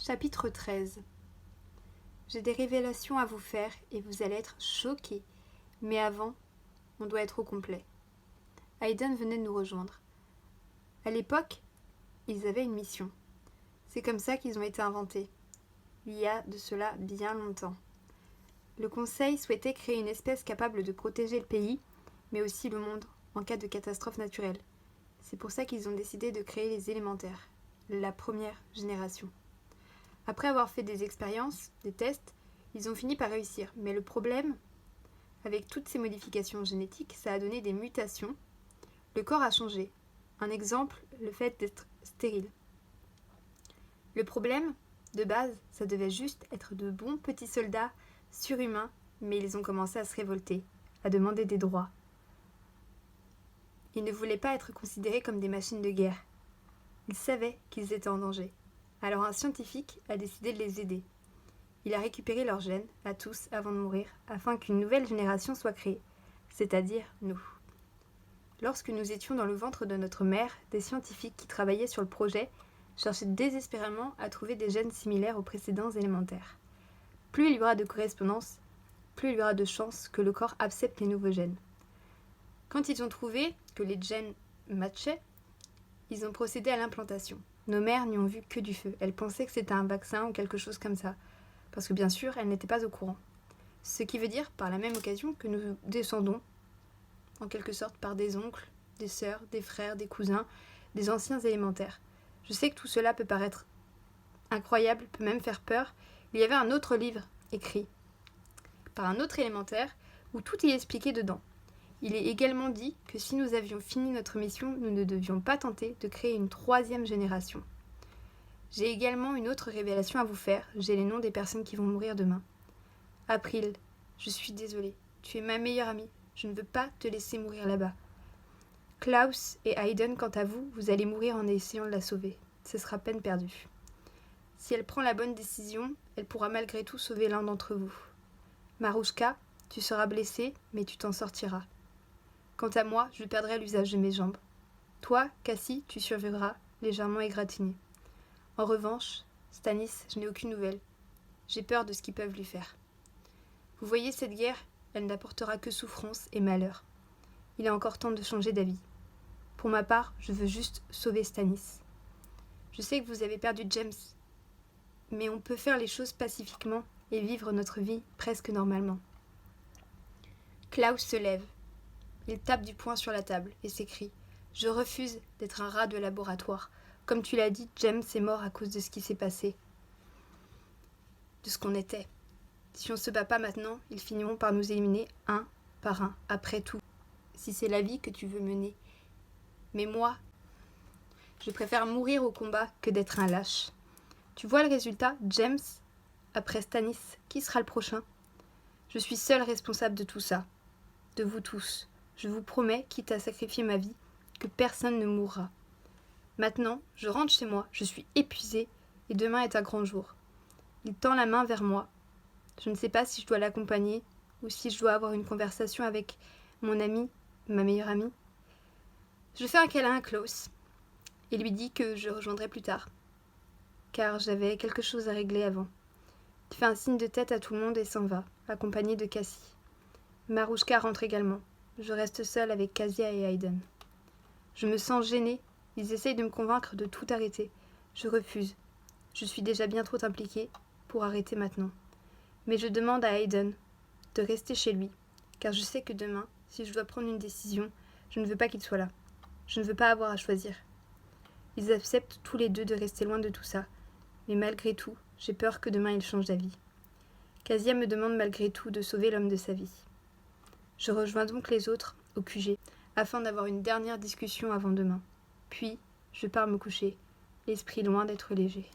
Chapitre 13. J'ai des révélations à vous faire et vous allez être choqués. Mais avant, on doit être au complet. Hayden venait de nous rejoindre. À l'époque, ils avaient une mission. C'est comme ça qu'ils ont été inventés. Il y a de cela bien longtemps. Le Conseil souhaitait créer une espèce capable de protéger le pays, mais aussi le monde, en cas de catastrophe naturelle. C'est pour ça qu'ils ont décidé de créer les élémentaires, la première génération. Après avoir fait des expériences, des tests, ils ont fini par réussir. Mais le problème, avec toutes ces modifications génétiques, ça a donné des mutations. Le corps a changé. Un exemple, le fait d'être stérile. Le problème, de base, ça devait juste être de bons petits soldats surhumains, mais ils ont commencé à se révolter, à demander des droits. Ils ne voulaient pas être considérés comme des machines de guerre. Ils savaient qu'ils étaient en danger. Alors un scientifique a décidé de les aider. Il a récupéré leurs gènes, à tous, avant de mourir, afin qu'une nouvelle génération soit créée, c'est-à-dire nous. Lorsque nous étions dans le ventre de notre mère, des scientifiques qui travaillaient sur le projet cherchaient désespérément à trouver des gènes similaires aux précédents élémentaires. Plus il y aura de correspondance, plus il y aura de chances que le corps accepte les nouveaux gènes. Quand ils ont trouvé que les gènes matchaient, ils ont procédé à l'implantation. Nos mères n'y ont vu que du feu. Elles pensaient que c'était un vaccin ou quelque chose comme ça. Parce que bien sûr, elles n'étaient pas au courant. Ce qui veut dire, par la même occasion, que nous descendons, en quelque sorte, par des oncles, des sœurs, des frères, des cousins, des anciens élémentaires. Je sais que tout cela peut paraître incroyable, peut même faire peur. Il y avait un autre livre, écrit par un autre élémentaire, où tout y est expliqué dedans. Il est également dit que si nous avions fini notre mission, nous ne devions pas tenter de créer une troisième génération. J'ai également une autre révélation à vous faire. J'ai les noms des personnes qui vont mourir demain. April, je suis désolée. Tu es ma meilleure amie. Je ne veux pas te laisser mourir là-bas. Klaus et Hayden, quant à vous, vous allez mourir en essayant de la sauver. Ce sera peine perdue. Si elle prend la bonne décision, elle pourra malgré tout sauver l'un d'entre vous. Marouchka, tu seras blessée, mais tu t'en sortiras. Quant à moi, je perdrai l'usage de mes jambes. Toi, Cassie, tu survivras, légèrement égratigné. En revanche, Stanis, je n'ai aucune nouvelle. J'ai peur de ce qu'ils peuvent lui faire. Vous voyez, cette guerre, elle n'apportera que souffrance et malheur. Il est encore temps de changer d'avis. Pour ma part, je veux juste sauver Stanis. Je sais que vous avez perdu James, mais on peut faire les choses pacifiquement et vivre notre vie presque normalement. Klaus se lève. Il tape du poing sur la table et s'écrie « Je refuse d'être un rat de laboratoire. Comme tu l'as dit, James est mort à cause de ce qui s'est passé. De ce qu'on était. Si on ne se bat pas maintenant, ils finiront par nous éliminer un par un, après tout. Si c'est la vie que tu veux mener. Mais moi, je préfère mourir au combat que d'être un lâche. Tu vois le résultat, James, après Stanis, qui sera le prochain? Je suis seul responsable de tout ça. De vous tous. Je vous promets, quitte à sacrifier ma vie, que personne ne mourra. Maintenant, je rentre chez moi, je suis épuisée, et demain est un grand jour. Il tend la main vers moi. Je ne sais pas si je dois l'accompagner, ou si je dois avoir une conversation avec mon ami, ma meilleure amie. Je fais un câlin à Klaus, et lui dis que je rejoindrai plus tard, car j'avais quelque chose à régler avant. Il fait un signe de tête à tout le monde et s'en va, accompagné de Cassie. Marouchka rentre également. Je reste seule avec Kasia et Hayden. Je me sens gênée. Ils essayent de me convaincre de tout arrêter. Je refuse. Je suis déjà bien trop impliquée pour arrêter maintenant. Mais je demande à Hayden de rester chez lui, car je sais que demain, si je dois prendre une décision, je ne veux pas qu'il soit là. Je ne veux pas avoir à choisir. Ils acceptent tous les deux de rester loin de tout ça. Mais malgré tout, j'ai peur que demain il change d'avis. Kasia me demande malgré tout de sauver l'homme de sa vie. Je rejoins donc les autres au QG, afin d'avoir une dernière discussion avant demain. Puis, je pars me coucher, l'esprit loin d'être léger.